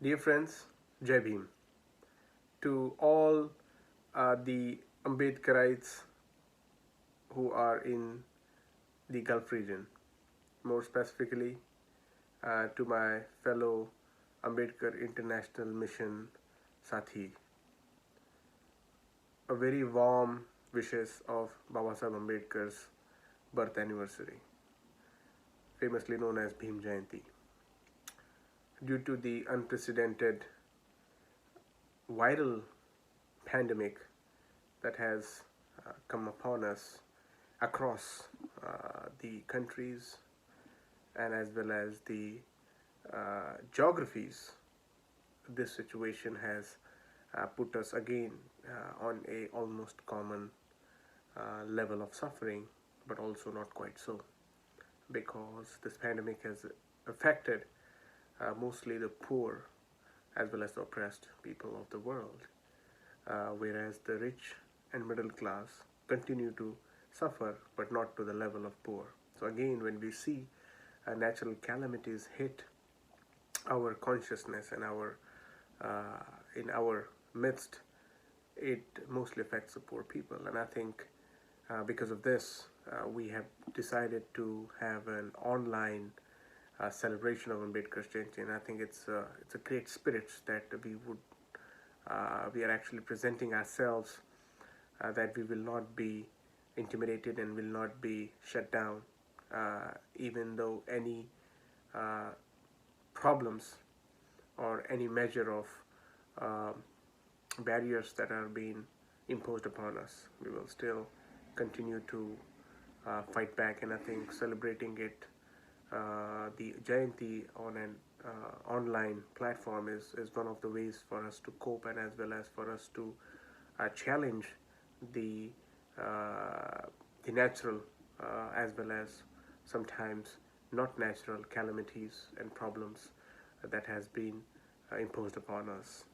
Dear friends, Jai Bhim. To all the Ambedkarites who are in the Gulf region, more specifically to my fellow Ambedkar International Mission Sathi, a very warm wishes of Baba Sahib Ambedkar's birth anniversary, famously known as Bhim Jayanti. Due to the unprecedented viral pandemic that has come upon us across the countries and as well as the geographies, this situation has put us again on a almost common level of suffering, but also not quite so, because this pandemic has affected mostly the poor as well as the oppressed people of the world, whereas the rich and middle class continue to suffer, but not to the level of poor. So again, when we see natural calamities hit our consciousness and our in our midst, it mostly affects the poor people. And I think because of this, we have decided to have an online celebration of Ambedkar's Jayanti, and I think it's a great spirit that we are actually presenting ourselves, that we will not be intimidated and will not be shut down, even though any uh, problems or any measure of uh, barriers that are being imposed upon us. We will still continue to fight back, and I think celebrating it, the Jayanti on an online platform is one of the ways for us to cope and as well as for us to challenge the uh, the natural as well as sometimes not natural calamities and problems that has been imposed upon us.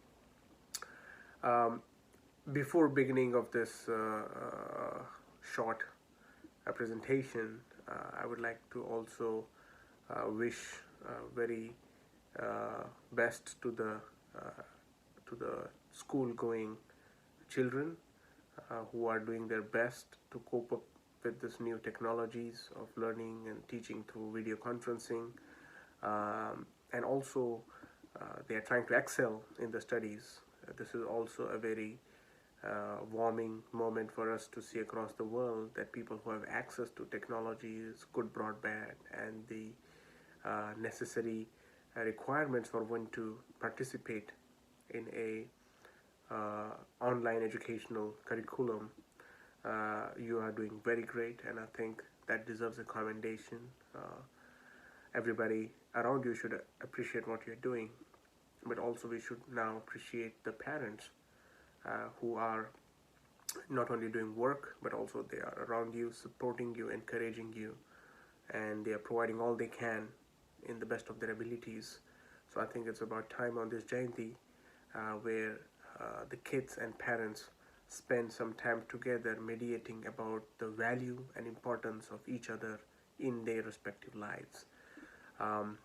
Um, Before beginning of this short presentation, I would like to also wish very best to the school going children who are doing their best to cope up with this new technologies of learning and teaching through video conferencing, and also they are trying to excel in the studies. This is also a very warming moment for us to see across the world that people who have access to technologies, good broadband, and the necessary requirements for one to participate in a online educational curriculum, you are doing very great, and I think that deserves a commendation. Everybody around you should appreciate what you're doing, but also we should now appreciate the parents who are not only doing work but also they are around you, supporting you, encouraging you, and they are providing all they can in the best of their abilities. So I think it's about time on this Jayanti where the kids and parents spend some time together mediating about the value and importance of each other in their respective lives. Um,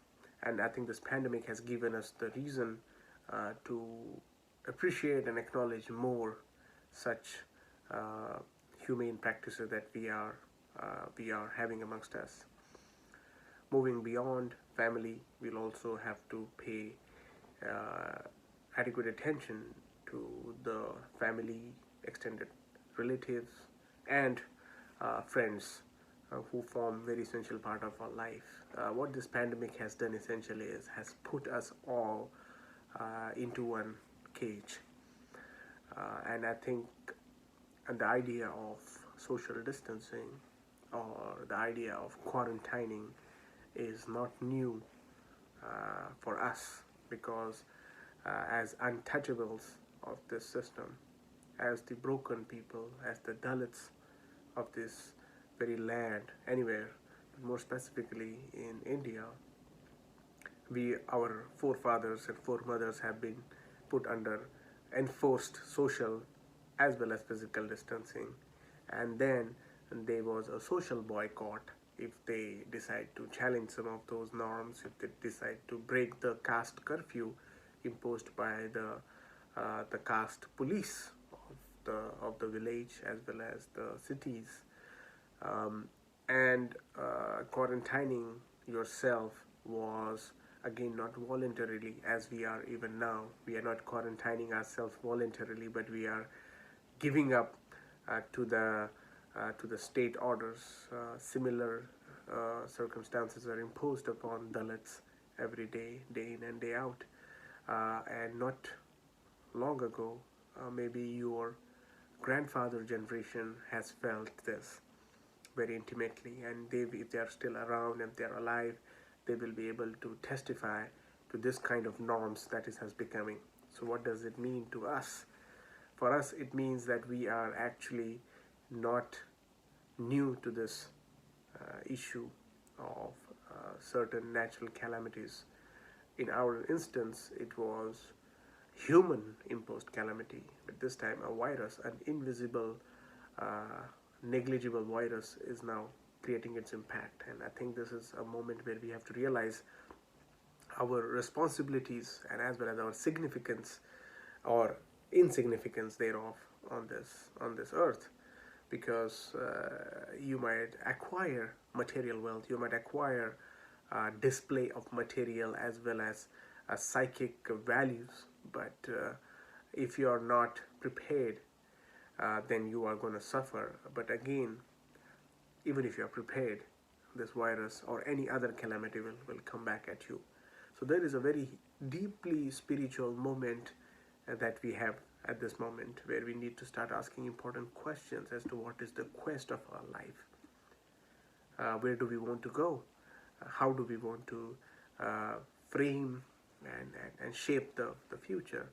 and I think this pandemic has given us the reason to appreciate and acknowledge more such uh, humane practices that we are having amongst us. Moving beyond family, we'll also have to pay uh, adequate attention to the family, extended relatives, and friends who form very essential part of our life. What this pandemic has done essentially is has put us all into one cage, and I think the idea of social distancing or the idea of quarantining is not new for us, because as untouchables of this system, as the broken people, as the Dalits of this very land, anywhere, but more specifically in India, our forefathers and foremothers have been put under enforced social as well as physical distancing, and then there was a social boycott if they decide to challenge some of those norms, if they decide to break the caste curfew, imposed by the caste police of the village as well as the cities, and quarantining yourself was again not voluntarily, as we are even now. We are not quarantining ourselves voluntarily, but we are giving up to the state orders. Similar circumstances are imposed upon Dalits every day, day in and day out. And not long ago, maybe your grandfather generation has felt this very intimately, and if they are still around and they are alive, they will be able to testify to this kind of norms that is has becoming. So what does it mean to us? For us, it means that we are actually not new to this issue of certain natural calamities. In our instance, it was human imposed calamity, but this time a virus, an invisible, negligible virus, is now creating its impact. And I think this is a moment where we have to realize our responsibilities and as well as our significance or insignificance thereof on this earth, because you might acquire material wealth, you might acquire display of material as well as psychic values, but if you are not prepared, then you are going to suffer. But again, even if you are prepared, this virus or any other calamity will come back at you. So there is a very deeply spiritual moment that we have at this moment, where we need to start asking important questions as to what is the quest of our life. Where do we want to go? How do we want to frame and shape the future?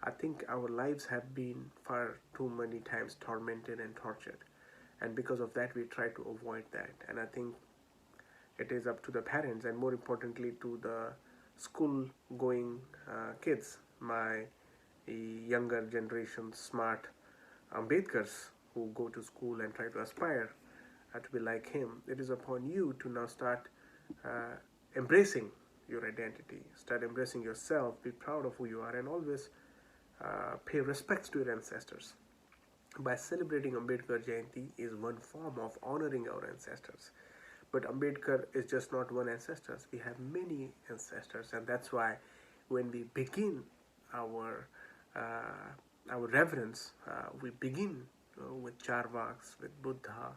I think our lives have been far too many times tormented and tortured, and because of that we try to avoid that. And I think it is up to the parents, and more importantly to the school going kids, my younger generation smart Ambedkars who go to school and try to aspire to be like him. It is upon you to now start embracing your identity, start embracing yourself, be proud of who you are, and always pay respects to your ancestors. By celebrating Ambedkar Jayanti is one form of honoring our ancestors. But Ambedkar is just not one ancestor. We have many ancestors, and that's why when we begin our reverence, we begin with Charvaks, with Buddha,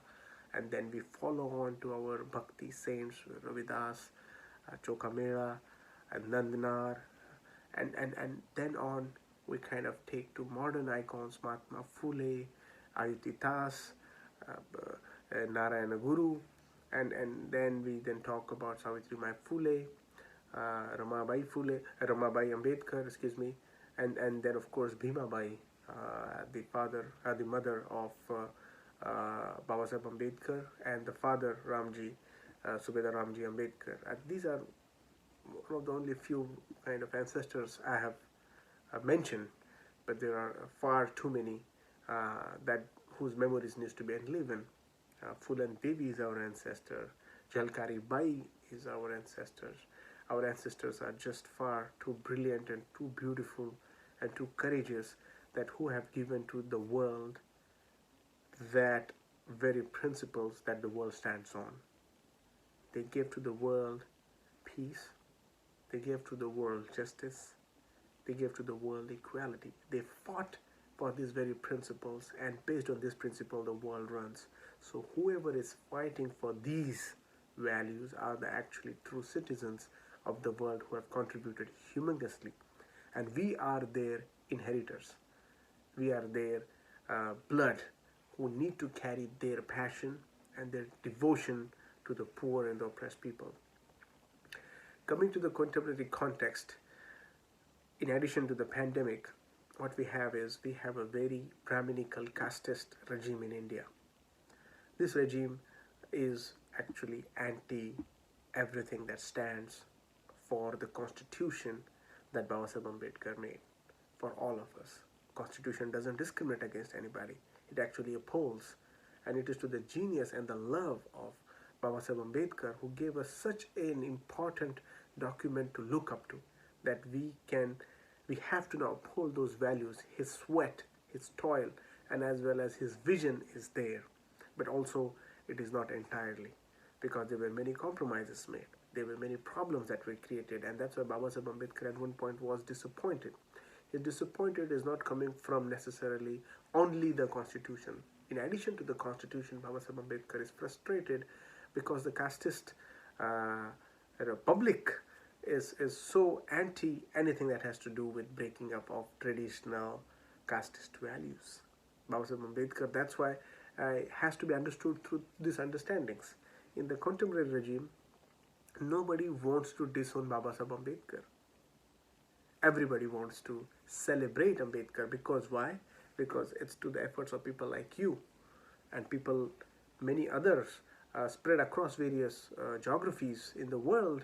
and then we follow on to our Bhakti saints, Ravidas, Chokamera, and Nandanar, and then on we kind of take to modern icons, Mahatma Phule, Ayutitas, Narayana Guru, and then we then talk about Savitribai Phule, Ramabai Ambedkar, excuse me, and then of course Bhima Bai, the mother of Babasaheb Ambedkar, and the father Ramji, Subedar Ramji Ambedkar. These are one of the only few kind of ancestors I have mentioned, but there are far too many that whose memories needs to be enlivened. Fulan Devi is our ancestor. Jalkari Bai is our ancestors. Our ancestors are just far too brilliant and too beautiful and too courageous, that who have given to the world that very principles that the world stands on. They gave to the world peace. They gave to the world justice. They gave to the world equality. They fought for these very principles, and based on this principle the world runs. So whoever is fighting for these values are the actually true citizens of the world, who have contributed humongously, and we are their inheritors. We are their blood, who need to carry their passion and their devotion to the poor and the oppressed people. Coming to the contemporary context, in addition to the pandemic, what we have is we have a very Brahminical casteist regime in India. This regime is actually anti everything that stands for the constitution that Babasaheb Ambedkar made for all of us. Constitution doesn't discriminate against anybody. It actually upholds, and it is to the genius and the love of Babasaheb Ambedkar, who gave us such an important document to look up to, that we can We have to now uphold those values. His sweat, his toil, and as well as his vision is there. But also, it is not entirely, because there were many compromises made. There were many problems that were created, and that's why Baba Sahib Ambedkar at one point was disappointed. His disappointed is not coming from necessarily only the constitution. In addition to the constitution, Baba Sahib Ambedkar is frustrated because the casteist public is so anti anything that has to do with breaking up of traditional casteist values. Baba Sahib Ambedkar, that's why has to be understood through these understandings. In the contemporary regime, nobody wants to disown Baba Sahib Ambedkar. Everybody wants to celebrate Ambedkar, because why? Because it's to the efforts of people like you and people, many others, spread across various geographies in the world,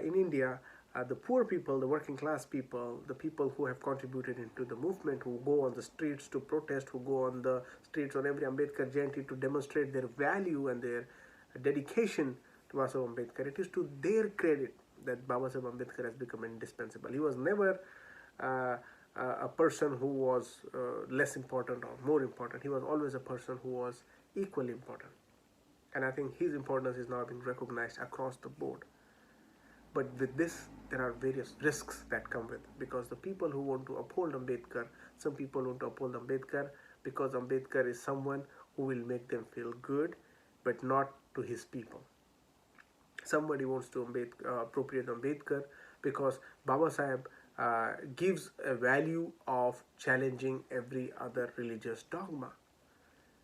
in India, the poor people, the working class people, the people who have contributed into the movement, who go on the streets to protest, who go on the streets on every Ambedkar Jayanti to demonstrate their value and their dedication to Baba Sahib Ambedkar. It is to their credit that Baba Sahib Ambedkar has become indispensable. He was never a person who was less important or more important. He was always a person who was equally important. And I think his importance is now being recognized across the board. But with this, there are various risks that come with, because the people who want to uphold Ambedkar, some people want to uphold Ambedkar because Ambedkar is someone who will make them feel good, but not to his people. Somebody wants to appropriate Ambedkar because Baba Sahib gives a value of challenging every other religious dogma.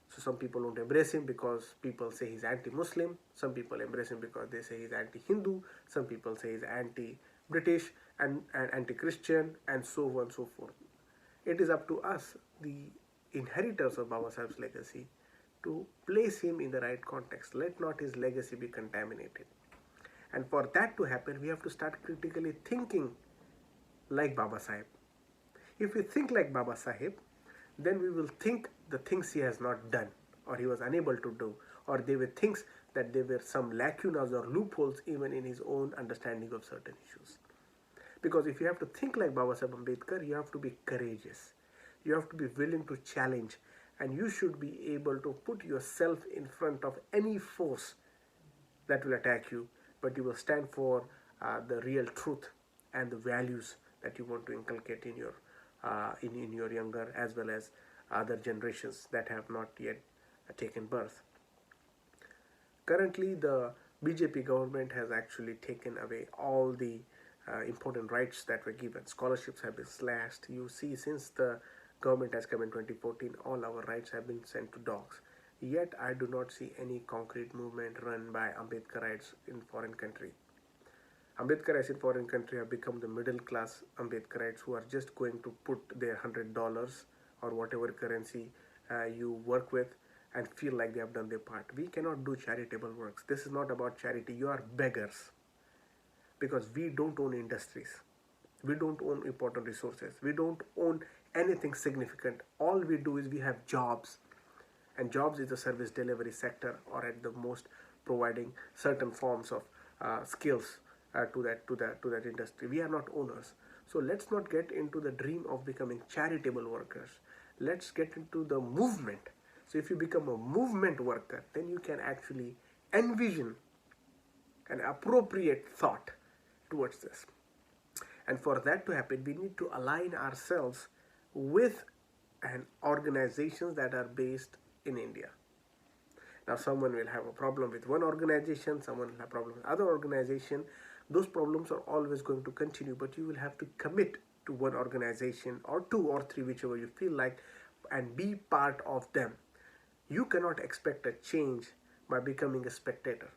So some people don't embrace him because people say he's anti-Muslim. Some people embrace him because they say he's anti-Hindu. Some people say he's anti-British and anti-Christian, and so on and so forth. It is up to us, the inheritors of Baba Sahib's legacy, to place him in the right context. Let not his legacy be contaminated. And for that to happen, we have to start critically thinking like Baba Sahib. If we think like Baba Sahib, then we will think the things he has not done, or he was unable to do, or they were things that there were some lacunas or loopholes even in his own understanding of certain issues. Because if you have to think like Baba Sahib Ambedkar, you have to be courageous. You have to be willing to challenge, and you should be able to put yourself in front of any force that will attack you, but you will stand for the real truth and the values that you want to inculcate in your in your younger as well as other generations that have not yet taken birth. Currently, the BJP government has actually taken away all the important rights that were given. Scholarships have been slashed. You see, since the government has come in 2014, all our rights have been sent to dogs. Yet, I do not see any concrete movement run by Ambedkarites in foreign country. Ambedkarites in foreign country have become the middle class Ambedkarites who are just going to put their $100 or whatever currency you work with and feel like they have done their part. We cannot do charitable works. This is not about charity. You are beggars, because we don't own industries. We don't own important resources. We don't own anything significant. All we do is we have jobs, and jobs is the service delivery sector, or at the most providing certain forms of skills to that industry. We are not owners. So let's not get into the dream of becoming charitable workers. Let's get into the movement. So if you become a movement worker, then you can actually envision an appropriate thought towards this. And for that to happen, we need to align ourselves with an organizations that are based in India. Now, someone will have a problem with one organization, someone will have a problem with other organization. Those problems are always going to continue, but you will have to commit to one organization or two or three, whichever you feel like, and be part of them. You cannot expect a change by becoming a spectator.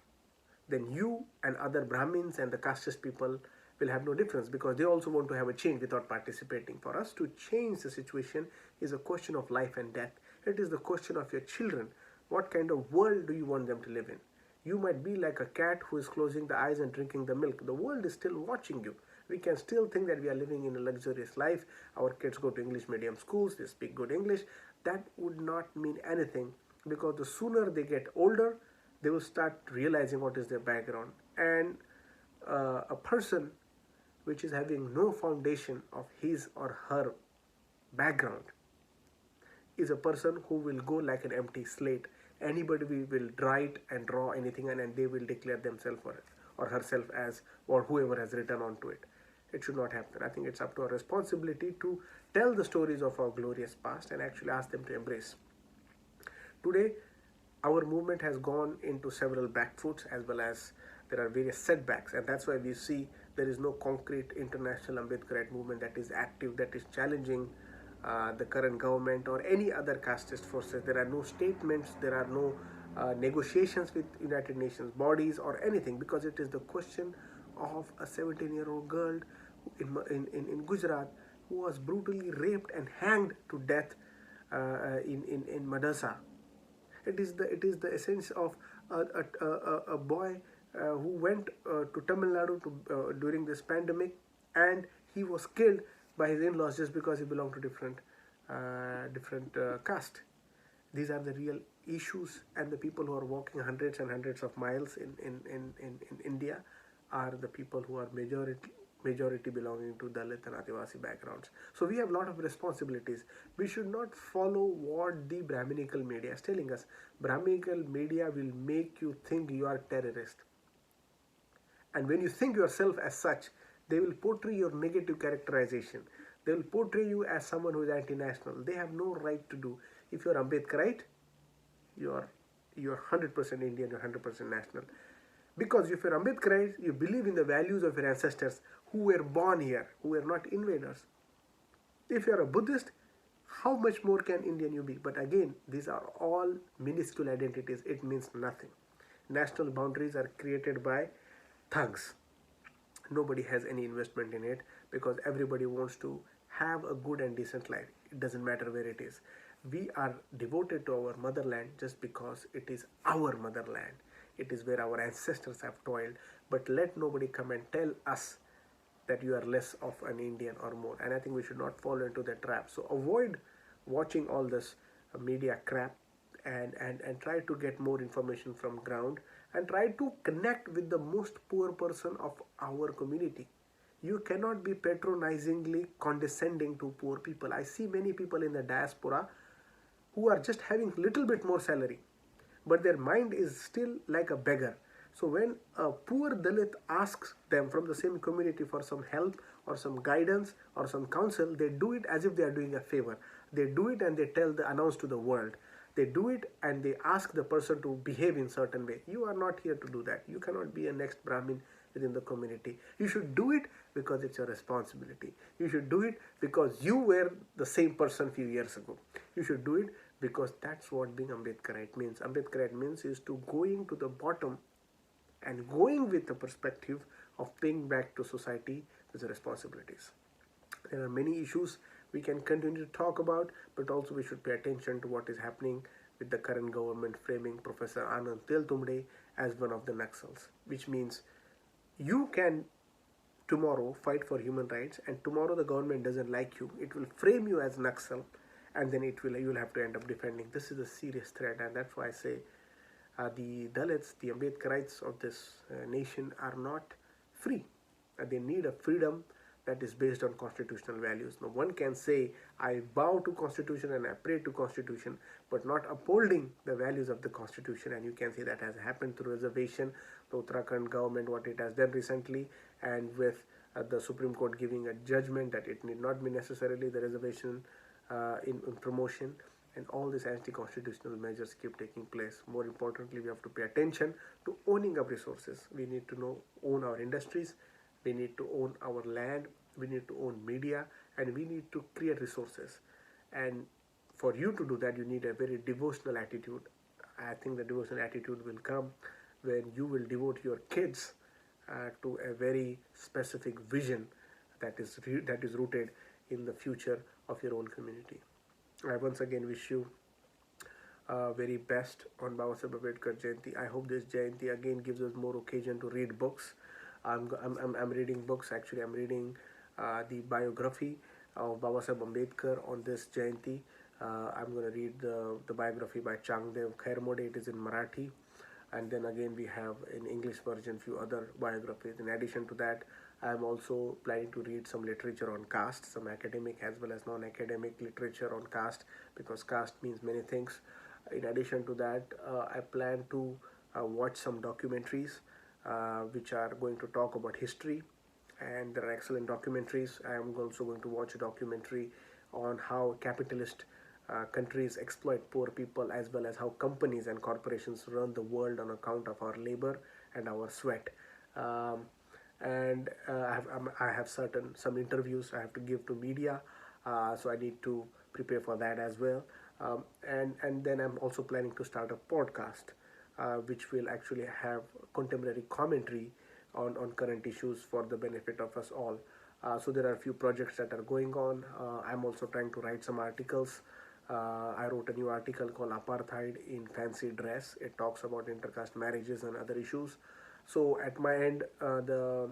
Then you and other Brahmins and the casteist people will have no difference, because they also want to have a change without participating. For us to change the situation is a question of life and death. It is the question of your children. What kind of world do you want them to live in? You might be like a cat who is closing the eyes and drinking the milk. The world is still watching you. We can still think that we are living in a luxurious life. Our kids go to English medium schools, they speak good English. That would not mean anything, because the sooner they get older, they will start realizing what is their background. And a person which is having no foundation of his or her background, is a person who will go like an empty slate. Anybody will write and draw anything, and they will declare themselves or herself as, or whoever has written onto it. It should not happen. I think it's up to our responsibility to tell the stories of our glorious past and actually ask them to embrace. Today, our movement has gone into several backfoots, as well as there are various setbacks, and that's why we see there is no concrete international Ambedkarite movement that is active, that is challenging the current government or any other casteist forces. There are no statements, there are no negotiations with United Nations bodies or anything, because it is the question of a 17-year-old girl in Gujarat who was brutally raped and hanged to death in Madasa. It is the essence of a boy who went to Tamil Nadu during this pandemic, and he was killed by his in-laws just because he belonged to different caste. These are the real issues, and the people who are walking hundreds and hundreds of miles in India are the people who are majority belonging to Dalit and Adivasi backgrounds. So we have a lot of responsibilities. We should not follow what the Brahminical media is telling us. Brahminical media will make you think you are a terrorist. And when you think yourself as such, they will portray your negative characterization. They will portray you as someone who is anti-national. They have no right to do. If you are Ambedkarite, you are 100% Indian, you are 100% national. Because if you are Ambedkarite, you believe in the values of your ancestors who were born here, who were not invaders. If you are a Buddhist, how much more can Indian you be? But again, these are all minuscule identities. It means nothing. National boundaries are created by thugs. Nobody has any investment in it, because everybody wants to have a good and decent life. It doesn't matter where it is. We are devoted to our motherland just because it is our motherland. It is where our ancestors have toiled. But let nobody come and tell us that you are less of an Indian or more. And I think we should not fall into that trap. So avoid watching all this media crap, and try to get more information from ground, and try to connect with the most poor person of our community. You cannot be patronizingly condescending to poor people. I see many people in the diaspora who are just having little bit more salary, but their mind is still like a beggar. So when a poor Dalit asks them from the same community for some help or some guidance or some counsel, they do it as if they are doing a favor. They do it and they announce to the world. They do it and they ask the person to behave in certain way. You are not here to do that. You cannot be a next Brahmin within the community. You should do it because it's your responsibility. You should do it because you were the same person few years ago. You should do it because that's what being Ambedkarite means. Ambedkarite means is to going to the bottom and going with the perspective of paying back to society with the responsibilities. There are many issues we can continue to talk about, but also we should pay attention to what is happening with the current government framing Professor Anand Teltumde as one of the Naxals, which means you can tomorrow fight for human rights, and tomorrow the government doesn't like you, it will frame you as Naxal, and then you will have to end up defending. This is a serious threat, and that's why I say the Dalits, the Ambedkarites of this nation are not free. They need a freedom that is based on constitutional values. Now one can say, I bow to Constitution and I pray to Constitution, but not upholding the values of the Constitution. And you can see that has happened through reservation, the Uttarakhand government, what it has done recently, and with the Supreme Court giving a judgment that it need not be necessarily the reservation in promotion. And all these anti-constitutional measures keep taking place. More importantly, we have to pay attention to owning of resources. We need to own our industries, we need to own our land, we need to own media, and we need to create resources. And for you to do that, you need a very devotional attitude. I think the devotional attitude will come when you will devote your kids to a very specific vision that is rooted in the future of your own community. I once again wish you very best on Baba Saheb Ambedkar Jayanti. I hope this Jayanti again gives us more occasion to read books. I'm reading books. Actually, I'm reading the biography of Baba Saheb Ambedkar on this Jayanti. I'm going to read the biography by Changdev Khairmode. It is in Marathi. And then again we have in English version few other biographies. In addition to that, I'm also planning to read some literature on caste, some academic as well as non-academic literature on caste, because caste means many things. In addition to that, I plan to watch some documentaries which are going to talk about history, and there are excellent documentaries. I am also going to watch a documentary on how capitalist countries exploit poor people, as well as how companies and corporations run the world on account of our labor and our sweat. Um, and I have some interviews I have to give to media, so I need to prepare for that as well. And then I'm also planning to start a podcast, which will actually have contemporary commentary on current issues for the benefit of us all. So there are a few projects that are going on. I'm also trying to write some articles. I wrote a new article called Apartheid in Fancy Dress. It talks about intercaste marriages and other issues. So at my end, the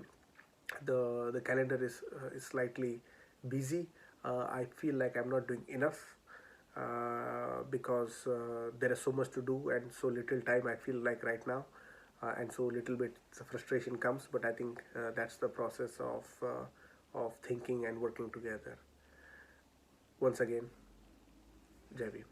calendar is slightly busy. I feel like I'm not doing enough because there is so much to do and so little time I feel like right now, and so little bit frustration comes. But I think that's the process of thinking and working together. Once again, Jai Bhim.